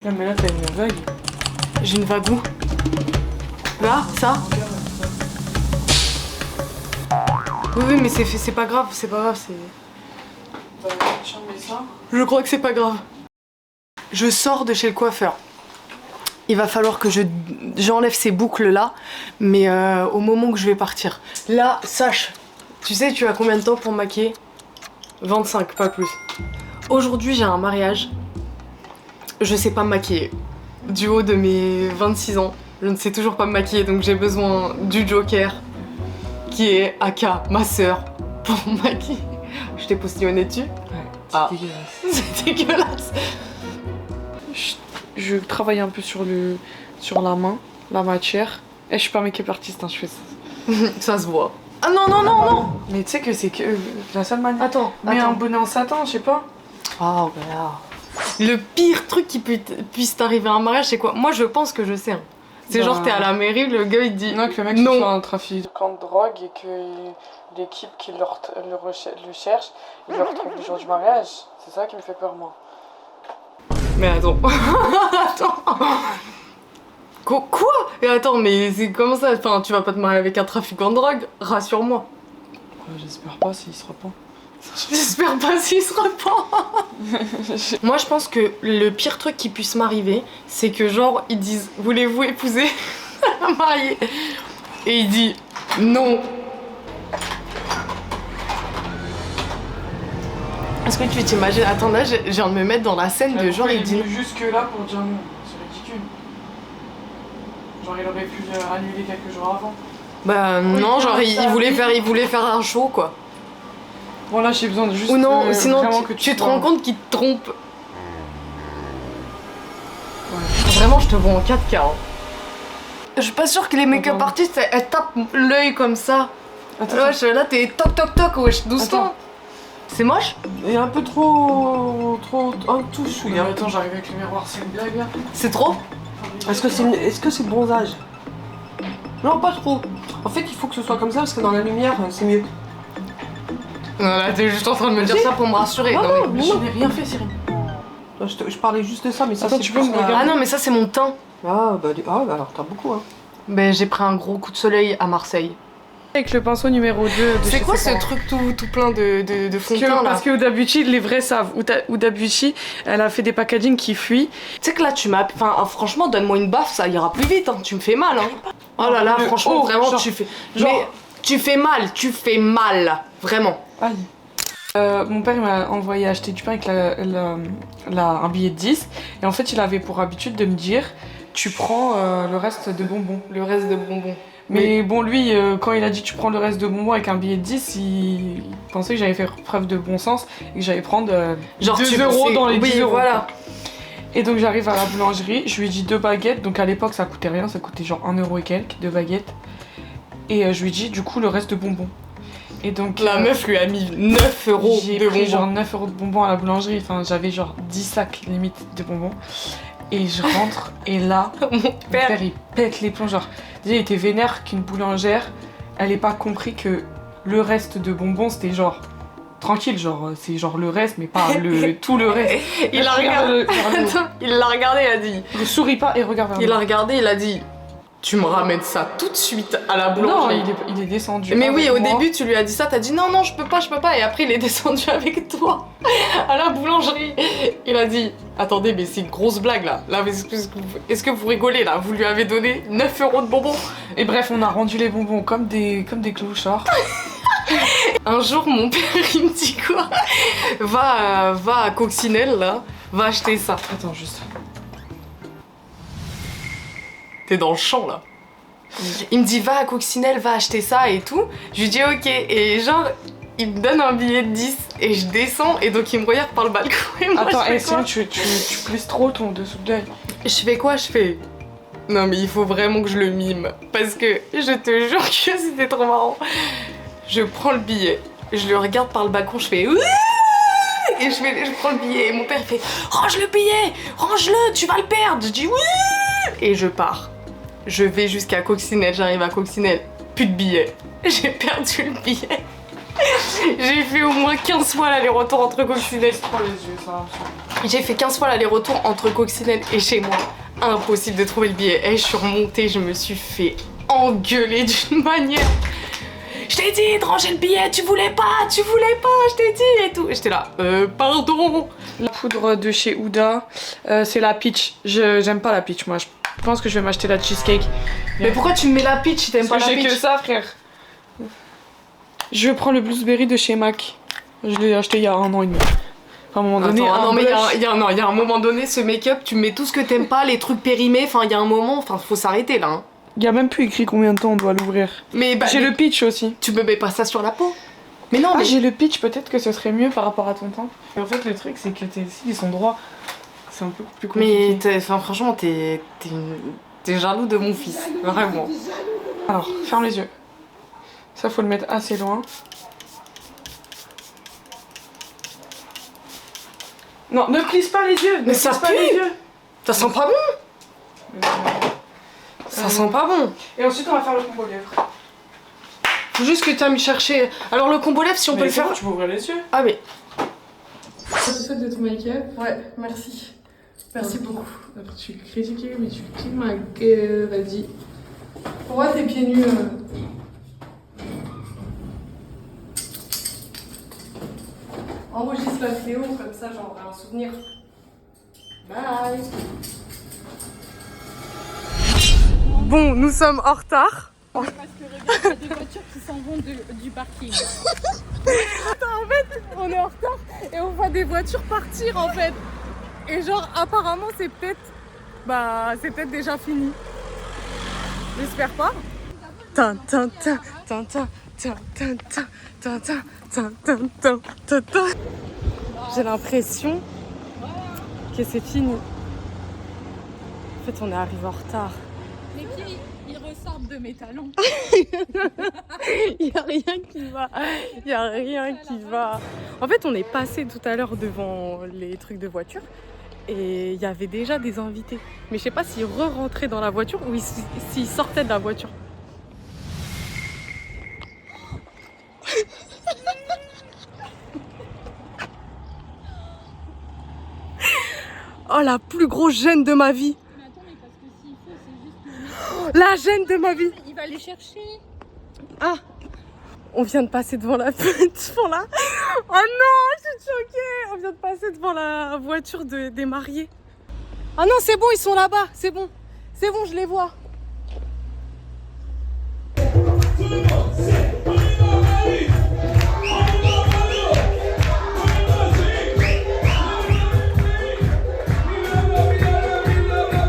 Non mais là t'as une vague. J'ai une vague où? Là, ça? Oui, mais c'est pas grave, c'est pas grave, c'est... Je crois que c'est pas grave. Je sors de chez le coiffeur. Il va falloir que j'enlève ces boucles là, mais au moment que je vais partir. Là, sache, tu sais, tu as combien de temps pour me maquiller? 25, pas plus. Aujourd'hui, j'ai un mariage. Je sais pas me maquiller. Du haut de mes 26 ans, je ne sais toujours pas me maquiller, donc j'ai besoin du Joker, qui est Aka, ma sœur, pour me maquiller. Je t'ai postillonné dessus? Ouais, c'est dégueulasse. C'est dégueulasse. Je travaille un peu sur la main, la matière. Et je suis pas make-up artiste, hein, je fais ça. Ça se voit. Ah non, non, non, non. Mais tu sais que c'est que la seule manière. Attends, Mais attends. un bonnet en satin, je sais pas. Oh, voilà. Le pire truc qui puisse t'arriver à un mariage, c'est quoi? Moi, je pense que je sais. Hein. C'est Bah... genre, t'es à la mairie, le gars, il te dit... Non, que le mec non. soit un trafiquant de drogue et que l'équipe qui le cherche, il le retrouve le jour du mariage. C'est ça qui me fait peur, moi. Mais attends. Attends. Quoi? Et attends, mais c'est comment ça? Enfin, tu vas pas te marier avec un trafiquant de drogue? Rassure-moi. Ouais, j'espère pas s'il se repent. J'espère pas s'il se repent. Moi, je pense que le pire truc qui puisse m'arriver, c'est que genre, ils disent « Voulez-vous épouser un marié ?» Et il dit « Non ». Est-ce que tu t'imagines? Attends, là, je viens de me mettre dans la scène de genre, il dit... Jusque là pour dire non, c'est ridicule. Genre, il aurait pu annuler quelques jours avant. Bah oui, non, genre, il oui. voulait faire un show, quoi. Bon, là, j'ai besoin de juste... Ou non, sinon, que tu te rends compte qu'il te trompe. Ouais. Vraiment, je te vois en 4K. Hein. Je suis pas sûre que les make-up artistes, elles tapent l'œil comme ça. Attends, Wesh, là, t'es toc toc toc, wesh, doucement. C'est moche? Il est un peu trop tout chouille. Attends, j'arrive avec le miroir, c'est une blague là. C'est trop? Est-ce que c'est le bronzage? Non, pas trop. En fait, il faut que ce soit comme ça parce que dans la lumière, c'est mieux. Non, là, t'es juste en train de me dire ça pour me rassurer. Non, non, mais je n'ai rien fait, Cyril. Je parlais juste de ça, mais ça, attends, c'est tu peux me regarder? Ah non, mais ça, c'est mon teint. Ah, bah alors t'as beaucoup, hein. Ben, j'ai pris un gros coup de soleil à Marseille. Avec le pinceau numéro 2 de c'est quoi ce truc tout plein de fond de teint, là? Parce que Huda Beauty, les vrais savent. Huda Beauty, elle a fait des packaging qui fuient. Tu sais que là, tu m'as... Enfin, franchement, donne-moi une baffe, ça ira plus vite, hein. Tu me fais mal, hein. Oh là là, franchement, vraiment, genre, tu fais... Genre... Mais tu fais mal, vraiment. Aïe. Mon père il m'a envoyé acheter du pain avec un billet de 10. Et en fait, il avait pour habitude de me dire, tu prends le reste de bonbons. Le reste de bonbons. Mais bon, lui, quand il a dit tu prends le reste de bonbons avec un billet de 10, il pensait que j'avais fait preuve de bon sens et que j'allais prendre genre 2 € dans les 10 €. Voilà. Et donc j'arrive à la boulangerie, je lui dis 2 baguettes, donc à l'époque ça coûtait rien, ça coûtait genre 1 € et quelques, 2 baguettes. Et je lui dis du coup le reste de bonbons. Et donc la meuf lui a mis 9 € de bonbons. J'ai pris genre 9 € de bonbons à la boulangerie, enfin j'avais genre 10 sacs limite de bonbons. Et je rentre et là, mon père il pète les plombs, genre déjà il était vénère qu'une boulangère, elle ait pas compris que le reste de bonbons c'était genre tranquille, genre c'est genre le reste mais pas tout le reste. Il l'a regardé, il l'a regardé, il a dit... Ne souris pas et regarde vers moi. Il l'a regardé, il a dit... Tu me ramènes ça tout de suite à la boulangerie. Non, il est descendu. Mais oui, au début, tu lui as dit ça, t'as dit non, non, je peux pas. Et après, il est descendu avec toi à la boulangerie. Il a dit, attendez, mais c'est une grosse blague là. Est-ce que vous rigolez là? Vous lui avez donné 9 € de bonbons. Et bref, on a rendu les bonbons comme des clochards. Un jour, mon père, il me dit quoi? Va à Coccinelle là, va acheter ça. Attends, juste. T'es dans le champ là. Il me dit va à Coccinelle, va acheter ça et tout. Je lui dis ok, et genre il me donne un billet de 10 et je descends et donc il me regarde par le balcon et moi attends, je fais quoi? Sinon tu plisses trop ton dessous de l'œil. Je fais quoi? Je fais non mais il faut vraiment que je le mime parce que je te jure que c'était trop marrant. Je prends le billet, je le regarde par le balcon, je fais ouh et je prends le billet et mon père fait range le billet, range-le, tu vas le perdre. Je dis oui et je pars. Je vais jusqu'à Coccinelle, j'arrive à Coccinelle, plus de billets. J'ai perdu le billet. J'ai fait au moins 15 fois l'aller-retour entre Coccinelle. Oh les yeux, ça va. J'ai fait 15 fois l'aller-retour entre Coccinelle et chez moi. Impossible de trouver le billet. Et je suis remontée, je me suis fait engueuler d'une manière. Je t'ai dit de ranger le billet, tu voulais pas, je t'ai dit et tout. Et j'étais là, pardon. La poudre de chez Huda, c'est la peach. J'aime pas la peach, moi. Je pense que je vais m'acheter la cheesecake. Mais pourquoi tu me mets la peach si t'aimes pas la peach? J'ai que ça, frère. Je prends le blueberry de chez MAC. Je l'ai acheté il y a 1 an et demi. À un moment donné, attends, non mais il y a un moment donné, ce make-up, tu mets tout ce que t'aimes pas, les trucs périmés, enfin il y a un moment, enfin faut s'arrêter là. Hein. Il y a même plus écrit combien de temps on doit l'ouvrir. Mais bah, j'ai le peach aussi. Tu me mets pas ça sur la peau. Mais non, ah, mais j'ai le peach, peut-être que ce serait mieux par rapport à ton temps. Et en fait, le truc, c'est que tes cils, ils sont droits. C'est un peu plus compliqué. Mais franchement, t'es jaloux de mon fils, vraiment. Alors, ferme les yeux. Ça, faut le mettre assez loin. Non, ne plisse pas les yeux. Mais ça pas les yeux. Ça sent pas bon. Ça sent pas bon. Et ensuite, on va faire le combo lèvres. Faut juste que tu ailles me chercher. Alors, le combo lèvres, si on peut le faire. Tu peux ouvrir les yeux. Ah, mais. Satisfaite de ton make-up? Ouais, merci. Merci beaucoup. Après, tu critiques, mais tu critiques ma gueule. Vas-y. Pourquoi tes pieds nus Enregistre la vidéo, comme ça j'aurai un souvenir. Bye. Bon, nous sommes en retard. Parce que regarde, il y a des voitures qui s'en vont du parking. Attends, en fait, on est en retard et on voit des voitures partir en fait. Et genre, apparemment, c'est peut-être déjà fini. J'espère pas. J'ai l'impression que c'est fini. En fait, on est arrivé en retard. Les pieds, ils ressortent de mes talons. Il n'y a rien qui va. Il n'y a rien qui va. En fait, on est passé tout à l'heure devant les trucs de voiture et il y avait déjà des invités. Mais je sais pas s'ils re-rentraient dans la voiture ou s'ils sortaient de la voiture. Oh, la plus grosse gêne de ma vie. Mais attends, mais parce que s'il faut, c'est juste... La gêne de ma vie. Il va les chercher. Ah, on vient de passer devant la devant la... Oh non, je suis choquée. On vient de passer devant la voiture des mariés. Ah non, c'est bon, ils sont là-bas. C'est bon, je les vois.